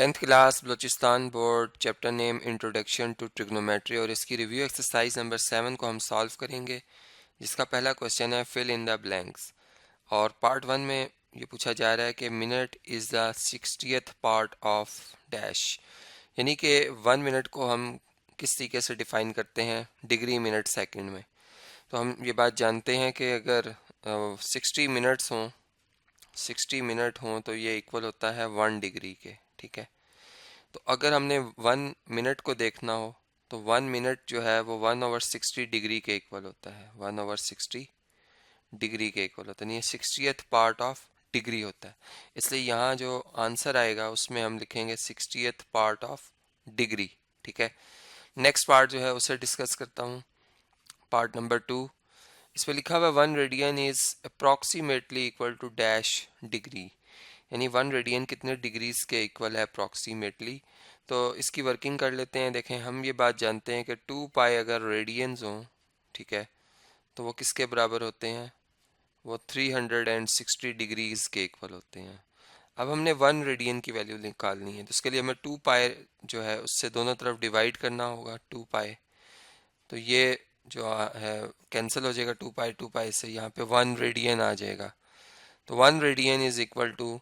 10th class Balochistan board chapter name introduction to trigonometry और इसकी review exercise number 7 को हम सॉल्व करेंगे, जिसका पहला क्वेश्चन है फिल इन द ब्लैंक्स। और पार्ट 1 में ये पूछा जा रहा है कि minute is the 60th part of dash, यानी कि 1 मिनट को हम किस तरीके से डिफाइन करते हैं, डिग्री मिनट सेकंड में। तो हम ये बात जानते हैं कि अगर 60 मिनट हों तो ये इक्वल होता है 1 डिग्री के। ठीक है, तो अगर हमने 1 मिनट को देखना हो तो 1 मिनट जो है वो 1/60 डिग्री के इक्वल होता है, 1/60 डिग्री के इक्वल होता है, ये 60th पार्ट ऑफ डिग्री होता है। इसलिए यहाँ जो आंसर आएगा उसमें हम लिखेंगे 60th पार्ट ऑफ डिग्री। ठीक है, नेक्स्ट पार्ट जो है उसे डिस्कस करता हूँ, पार्ट नंबर 2। इस पर लिखा हुआ 1 radian is approximately equal to dash degree, यानी 1 रेडियन कितने डिग्रीज के इक्वल है अप्रॉक्सीमेटली। तो इसकी वर्किंग कर लेते हैं। देखें, हम ये बात जानते हैं कि 2 पाई अगर रेडियंस हों, ठीक है, तो वो किसके बराबर होते हैं, वो 360 डिग्रीज के इक्वल होते हैं। अब हमने 1 रेडियन की वैल्यू निकालनी है, तो उसके लिए हमें 2 पाई जो है उससे दोनों तरफ डिवाइड करना होगा, 2 पाई। तो ये जो है कैंसिल हो जाएगा 2 पाई से, यहाँ पे 1 रेडियन आ जाएगा। तो 1 रेडियन इज इक्वल टू,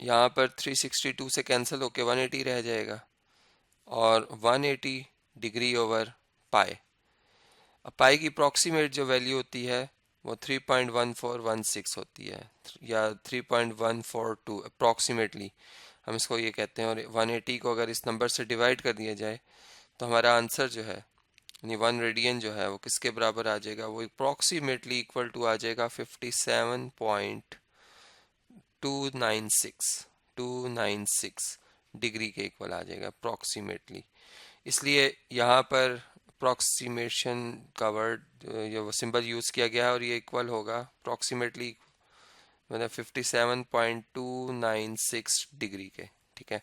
यहाँ पर 362 से कैंसिल होके 180 रह जाएगा, और 180 डिग्री ओवर पाई। अब पाई की अप्रॉक्सीमेट जो वैल्यू होती है वो 3.1416 होती है, या 3.142 अप्रॉक्सीमेटली हम इसको ये कहते हैं। और 180 को अगर इस नंबर से डिवाइड कर दिया जाए तो हमारा आंसर जो है, यानी 1 रेडियन जो है वो किसके बराबर आ जाएगा, वो अप्रॉक्सीमेटली इक्वल टू आ जाएगा 57.296 डिग्री के इक्वल आ जाएगा अप्रॉक्सीमेटली। इसलिए यहाँ पर अप्रॉक्सीमेशन का वर्ड जो सिंबल यूज़ किया गया है, और ये इक्वल होगा अप्रॉक्सीमेटली, मतलब 57.296 डिग्री के। ठीक है,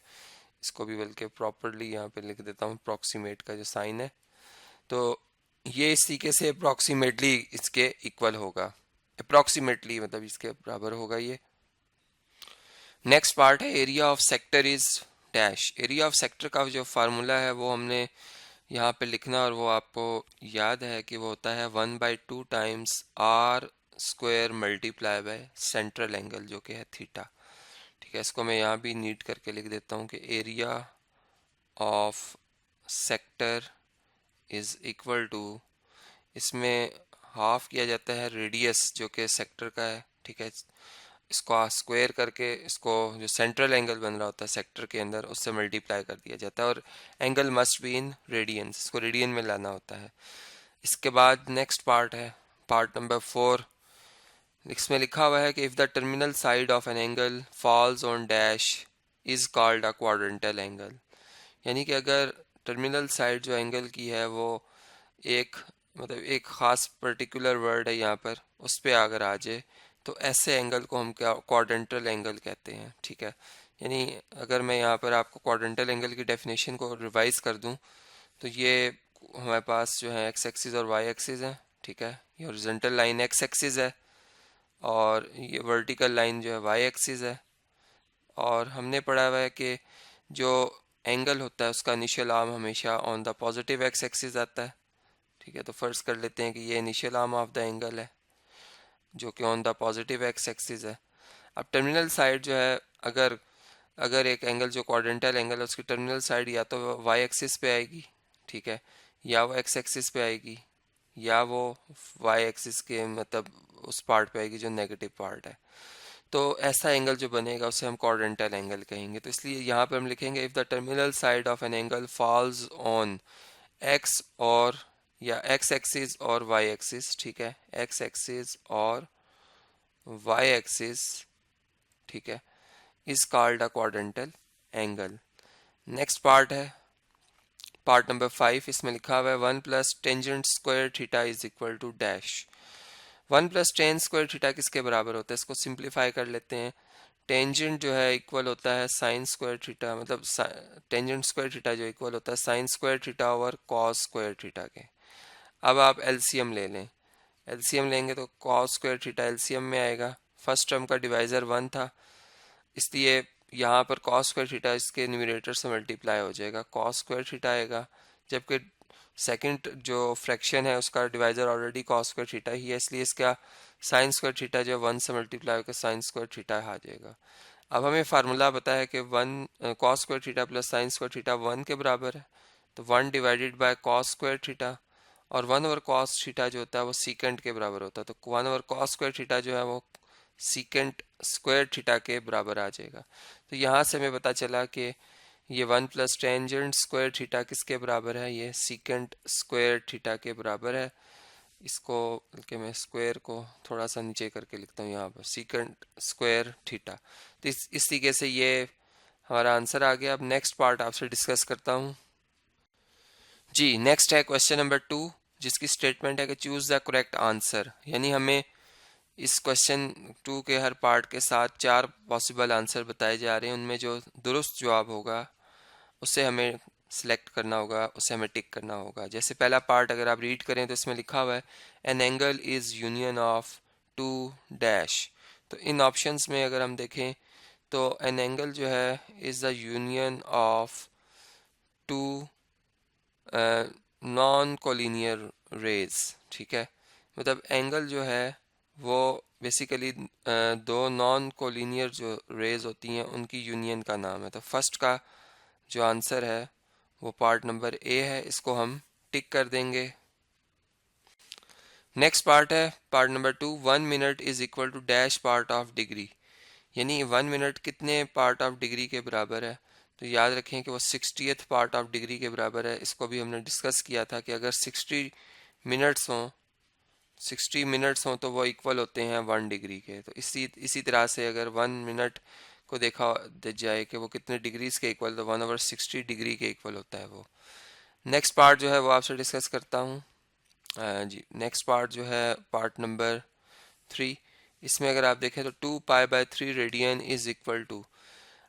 इसको भी बल्कि प्रॉपरली यहाँ पे लिख देता हूँ, अप्रॉक्सीमेट का जो साइन है, तो ये इस तरीके से अप्रॉक्सीमेटली इसके इक्वल होगा, अप्रॉक्सीमेटली मतलब इसके बराबर होगा ये। नेक्स्ट पार्ट है area of sector is dash. Area of sector का जो फार्मूला है वो हमने यहाँ पे लिखना, और वो आपको याद है कि वो होता है 1/2 times r square multiply by central angle जो कि है थीटा। ठीक है, इसको मैं यहाँ भी नीट करके लिख देता हूँ कि area of sector is equal to, इसमें हाफ किया जाता है रेडियस जो कि सेक्टर का है। ठीक है, इसको स्क्वायर करके इसको जो सेंट्रल एंगल बन रहा होता है सेक्टर के अंदर उससे मल्टीप्लाई कर दिया जाता है, और angle must be in radiance, इसको रेडियन में लाना होता है। इसके बाद नेक्स्ट पार्ट है, पार्ट नंबर 4। इसमें लिखा हुआ है कि if the terminal side of an angle falls on dash is called a quadrantal angle, यानी कि अगर टर्मिनल साइड जो एंगल की है वो एक, मतलब एक ख़ास पर्टिकुलर वर्ड है यहाँ पर, उस पर अगर आ जाए तो ऐसे एंगल को हम क्या क्वाड्रेंटल एंगल कहते हैं। ठीक है, यानी अगर मैं यहाँ पर आपको क्वाड्रेंटल एंगल की डेफिनेशन को रिवाइज कर दूँ तो ये हमारे पास जो है एक्स एक्सिस और वाई एक्सिस है। ठीक है, ये हॉरिजॉन्टल लाइन एक्स एक्सिस है और ये वर्टिकल लाइन जो है वाई एक्सिस है। और हमने पढ़ा हुआ है कि जो एंगल होता है उसका इनिशियल आर्म हमेशा on the positive x axis आता है। ठीक है, तो फर्ज कर लेते हैं कि ये initial arm of the angle है जो कि on the positive x axis है। अब टर्मिनल साइड जो है, अगर अगर एक एंगल जो क्वाड्रेंटल एंगल है उसकी टर्मिनल साइड या तो वाई एक्सिस पे आएगी, ठीक है, या वो एक्स एक्सिस पे आएगी, या वो वाई एक्सिस के मतलब उस पार्ट पे आएगी जो नेगेटिव पार्ट है। तो ऐसा एंगल जो बनेगा उसे हम क्वाड्रेंटल एंगल कहेंगे। तो इसलिए यहाँ पर हम लिखेंगे if the terminal side of an angle falls on x और या एक्स एक्सिस और वाई एक्सिस। ठीक है, एक्स एक्सिस और वाई एक्सिस, ठीक है, is called a quadrantal angle. Next part है पार्ट नंबर 5। इसमें लिखा हुआ है 1 plus tangent square theta is equal to dash. 1 plus tan square theta किसके बराबर होता है, इसको सिंप्लीफाई कर लेते हैं। टेंजेंट जो है इक्वल होता है साइन स्क्वायर थीटा, मतलब टेंजेंट स्क्वायर थीटा जो इक्वल होता है sine square theta over cos square theta के। अब आप एलसीएम ले लें, एलसीएम लेंगे तो कॉस स्क्वायर थीटा एलसीएम में आएगा। फर्स्ट टर्म का डिवाइज़र 1 था, इसलिए यहाँ पर कॉस स्क्वायर थीटा इसके न्यूमरेटर से मल्टीप्लाई हो जाएगा, कॉस स्क्वायर थीटा आएगा, जबकि सेकंड जो फ्रैक्शन है उसका divisor already cos square theta ही है, इसलिए इसका साइन स्क्वायर थीटा जो 1 से मल्टीप्लाई होकर साइन स्क्वायर थीटा आ जाएगा। अब हमें फार्मूला पता है कि 1 cos square theta plus sine square theta 1 के बराबर है, तो 1 divided by cos square theta, और 1 ओवर कॉस थीटा जो होता है वो सीकेंट के बराबर होता है, तो 1 ओवर कॉस स्क्वायर थीटा जो है वो सीकेंट स्क्वायर थीटा के बराबर आ जाएगा। तो यहाँ से हमें पता चला कि ये 1 प्लस टेंजेंट स्क्वायर थीटा किसके बराबर है, ये सीकेंट स्क्वायर थीटा के बराबर है। इसको बल्कि मैं स्क्वायर को थोड़ा सा नीचे करके लिखता हूँ यहाँ पर, सीकेंट स्क्वायर थीटा। तो इस तरीके से ये हमारा आंसर आ गया। अब नेक्स्ट पार्ट आपसे डिस्कस करता हूँ। जी नेक्स्ट है क्वेश्चन नंबर 2, जिसकी स्टेटमेंट है कि चूज द करेक्ट आंसर, यानी हमें इस क्वेश्चन 2 के हर पार्ट के साथ 4 पॉसिबल आंसर बताए जा रहे हैं, उनमें जो दुरुस्त जवाब होगा उसे हमें सिलेक्ट करना होगा, उसे हमें टिक करना होगा। जैसे पहला पार्ट अगर आप रीड करें तो इसमें लिखा हुआ है an angle is union of two dash. तो इन ऑप्शंस में अगर हम देखें तो एन एंगल जो है is the union of two non collinear rays, ठीक है। मतलब एंगल जो है वो बेसिकली दो नॉन कोलिनियर जो रेज होती हैं उनकी यूनियन का नाम है। तो फर्स्ट का जो आंसर है वो पार्ट नंबर ए है, इसको हम टिक कर देंगे। नेक्स्ट पार्ट है part number 2, 1 minute is equal to dash part of degree, यानी 1 मिनट कितने पार्ट ऑफ डिग्री के बराबर है। तो याद रखें कि वो 60th पार्ट ऑफ डिग्री के बराबर है। इसको भी हमने डिस्कस किया था कि अगर 60 मिनट्स हों 60 मिनट्स हों तो वो इक्वल होते हैं 1 डिग्री के। तो इसी तरह से अगर 1 मिनट को देखा जाए कि वो कितने डिग्रीज के इक्वल, तो 1/60 डिग्री के इक्वल होता है वो। नेक्स्ट पार्ट जो है वो आपसे डिस्कस करता हूँ। जी नेक्स्ट पार्ट जो है पार्ट नंबर 3, इसमें अगर आप देखें तो 2π/3 रेडियन इज इक्वल टू,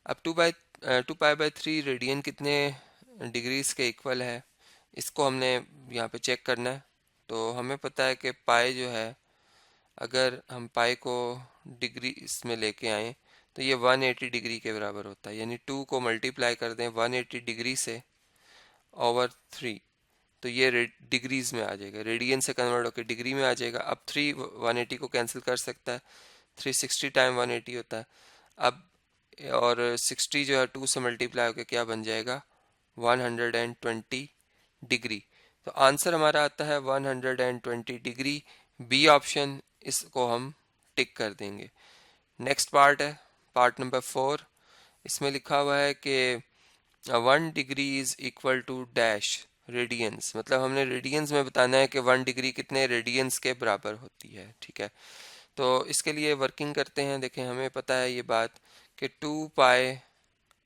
अब 2π/3 रेडियन कितने डिग्रीज के इक्वल है, इसको हमने यहाँ पे चेक करना है। तो हमें पता है कि पाई जो है, अगर हम पाई को डिग्री इसमें लेके आए तो ये 180 डिग्री के बराबर होता है, यानी 2 को मल्टीप्लाई कर दें 180 डिग्री से ओवर 3, तो ये डिग्रीज में आ जाएगा, रेडियन से कन्वर्ट होकर डिग्री में आ जाएगा। अब 3 180 को कैंसिल कर सकता है, 360 टाइम 180 होता है। अब और 60 जो है 2 से मल्टीप्लाई होकर क्या बन जाएगा 120 डिग्री। तो आंसर हमारा आता है 120 डिग्री, बी ऑप्शन, इसको हम टिक कर देंगे। नेक्स्ट पार्ट है पार्ट नंबर 4, इसमें लिखा हुआ है कि 1 degree is equal to dash radians, मतलब हमने रेडियंस में बताना है कि 1 डिग्री कितने रेडियंस के बराबर होती है, ठीक है। तो इसके लिए वर्किंग करते हैं। देखें हमें पता है ये बात कि 2π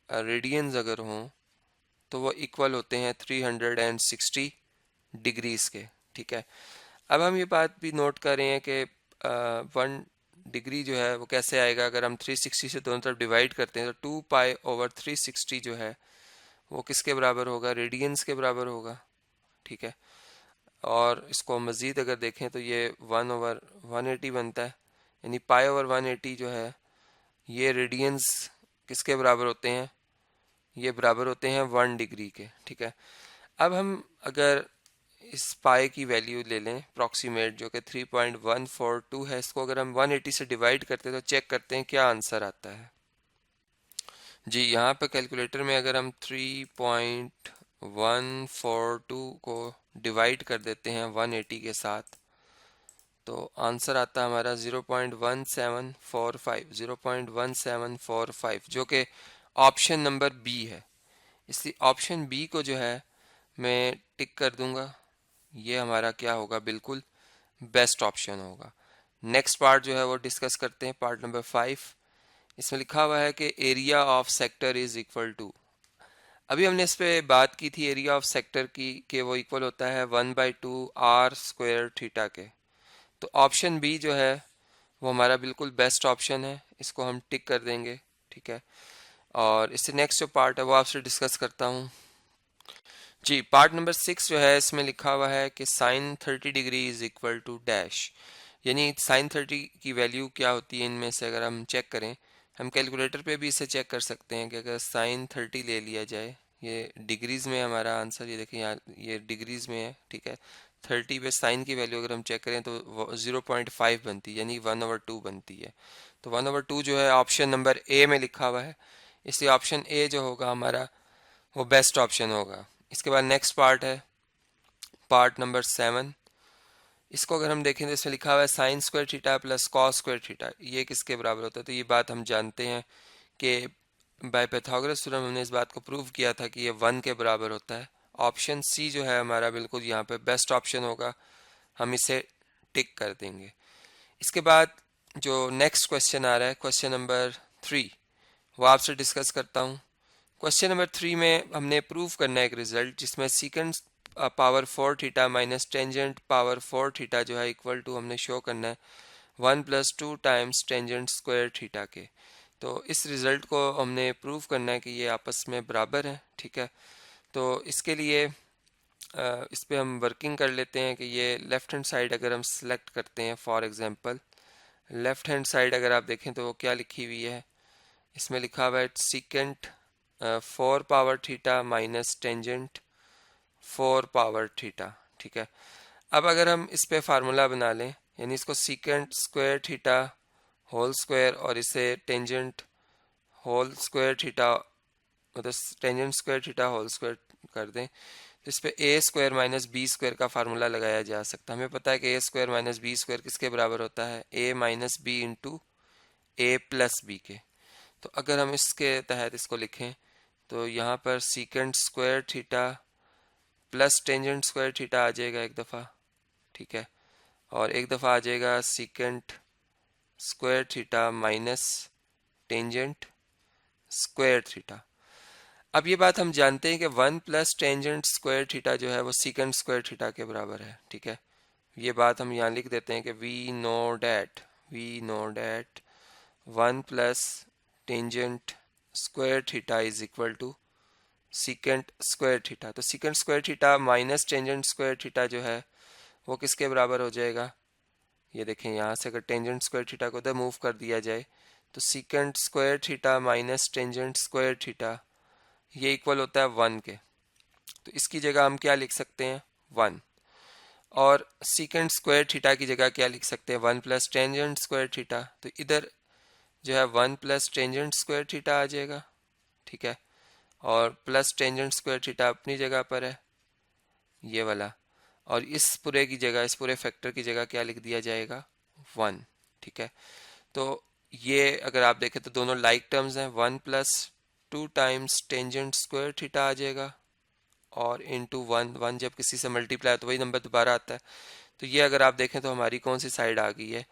रेडियंस अगर हों तो वो इक्वल होते हैं 360 डिग्रीज के, ठीक है। अब हम ये बात भी नोट कर रहे हैं कि 1 डिग्री जो है वो कैसे आएगा, अगर हम 360 से दोनों तरफ डिवाइड करते हैं तो 2π/360 जो है वो किसके बराबर होगा, रेडियंस के बराबर होगा, ठीक है। और इसको मज़ीद अगर देखें तो ये 1/180 बनता है, यानी π/180 जो है ये रेडियंस किसके बराबर होते हैं, ये बराबर होते हैं 1 डिग्री के, ठीक है। अब हम अगर इस पाई की वैल्यू ले लें अप्रॉक्सीमेट जो कि 3.142 है, इसको अगर हम 180 से डिवाइड करते हैं तो चेक करते हैं क्या आंसर आता है। जी यहाँ पे कैलकुलेटर में अगर हम 3.142 को डिवाइड कर देते हैं 180 के साथ तो आंसर आता है हमारा 0.1745 जो कि ऑप्शन नंबर बी है। इसलिए ऑप्शन बी को जो है मैं टिक कर दूंगा, ये हमारा क्या होगा, बिल्कुल बेस्ट ऑप्शन होगा। नेक्स्ट पार्ट जो है वो डिस्कस करते हैं पार्ट नंबर 5, इसमें लिखा हुआ है कि area of sector is equal to, अभी हमने इस पे बात की थी एरिया ऑफ सेक्टर की कि वो इक्वल होता है 1/2 आर स्क्वायर थीटा के। तो ऑप्शन बी जो है वो हमारा बिल्कुल बेस्ट ऑप्शन है, इसको हम टिक कर देंगे, ठीक है। और इससे नेक्स्ट जो पार्ट है वो आपसे डिस्कस करता हूँ। जी पार्ट नंबर 6 जो है इसमें लिखा हुआ है कि sine 30 degree is equal to dash, यानी साइन 30 की वैल्यू क्या होती है, इनमें से अगर हम चेक करें हम कैलकुलेटर पे भी इसे चेक कर सकते हैं कि अगर साइन 30 ले लिया जाए, ये डिग्रीज में हमारा आंसर, ये देखिए यहाँ ये डिग्रीज में है, ठीक है। 30 पे साइन की वैल्यू अगर हम चेक करें तो 0.5 बनती है, यानी 1/2 बनती है। तो 1/2 जो है ऑप्शन नंबर ए में लिखा हुआ है, इसलिए ऑप्शन ए जो होगा हमारा वो बेस्ट ऑप्शन होगा। इसके बाद नेक्स्ट पार्ट है पार्ट नंबर 7। इसको अगर हम देखें तो इसमें लिखा हुआ है sine square theta plus cos square theta, ये किसके बराबर होता है? तो ये बात हम जानते हैं कि बाय पाइथागोरस थ्योरम हमने इस बात को प्रूव किया था कि ये 1 के बराबर होता है। ऑप्शन सी जो है हमारा बिल्कुल यहाँ पे बेस्ट ऑप्शन होगा, हम इसे टिक कर देंगे। इसके बाद जो नेक्स्ट क्वेश्चन आ रहा है क्वेश्चन नंबर 3, वो आपसे डिस्कस करता हूँ। क्वेश्चन नंबर 3 में हमने प्रूव करना है एक रिजल्ट जिसमें secant power 4 theta minus tangent power 4 theta जो है इक्वल टू हमने शो करना है 1 + 2 टाइम्स टेंजेंट स्क्वायर थीटा के। तो इस रिजल्ट को हमने प्रूव करना है कि ये आपस में बराबर है, ठीक है। तो इसके लिए इस पे हम वर्किंग कर लेते हैं कि ये लेफ्ट हैंड साइड अगर हम सेलेक्ट करते हैं, for example left hand side अगर आप देखें तो वो क्या लिखी हुई है, इसमें लिखा हुआ है secant 4 power theta minus tangent 4 power theta, ठीक है। अब अगर हम इस पे फार्मूला बना लें, यानी इसको secant square theta whole square और इसे टेंजेंट होल स्क्वायर थीटा, मतलब tangent square theta whole square कर दें, तो इस पे A square minus B square का फार्मूला लगाया जा सकता है। हमें पता है कि A square minus B square किसके बराबर होता है? A minus B into A plus B के। तो अगर हम इसके तहत इसको लिखें तो यहाँ पर secant square theta plus tangent square theta आ जाएगा एक दफ़ा, ठीक है, और एक दफ़ा आ जाएगा secant square theta minus tangent square theta. अब ये बात हम जानते हैं कि 1 + टेंजेंट स्क्वायर थीटा जो है वो सीकेंट स्क्वायर थीटा के बराबर है, ठीक है। ये बात हम यहाँ लिख देते हैं कि we know that 1 + tangent square theta is equal to secant square theta. तो secant square theta minus tangent square theta जो है वो किसके बराबर हो जाएगा? ये देखें, यहाँ से अगर टेंजेंट स्क्वायर थीटा को उधर मूव कर दिया जाए तो secant square theta minus tangent square theta ये इक्वल होता है 1 के। तो इसकी जगह हम क्या लिख सकते हैं? 1। और सीकेंट स्क्वायर थीटा की जगह क्या लिख सकते हैं? 1 + टेंजेंट स्क्वायर थीटा। तो इधर जो है 1 + टेंजेंट स्क्वायर थीटा आ जाएगा, ठीक है, और प्लस टेंजेंट स्क्वायर थीटा अपनी जगह पर है ये वाला, और इस पूरे की जगह, इस पूरे फैक्टर की जगह क्या लिख दिया जाएगा? 1, ठीक है। तो ये अगर आप देखें तो दोनों लाइक टर्म्स हैं, 1 + 2 टाइम्स टेंजेंट स्क्वायर थीटा आ जाएगा और इंटू 1 जब किसी से मल्टीप्लाई तो वही नंबर दोबारा आता है। तो ये अगर आप देखें तो हमारी कौन सी साइड आ गई है?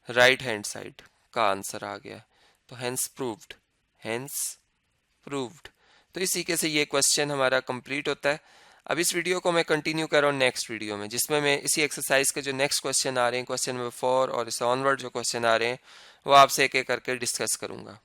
राइट हैंड साइड का आंसर आ गया। तो हेंस प्रूव्ड। तो इसी के से ये क्वेश्चन हमारा कंप्लीट होता है। अब इस वीडियो को मैं कंटिन्यू कर रहा हूँ नेक्स्ट वीडियो में, जिसमें मैं इसी एक्सरसाइज के जो नेक्स्ट क्वेश्चन आ रहे हैं, क्वेश्चन नंबर 4 और इससे ऑनवर्ड जो क्वेश्चन आ रहे हैं, वो आपसे एक एक करके डिस्कस करूँगा।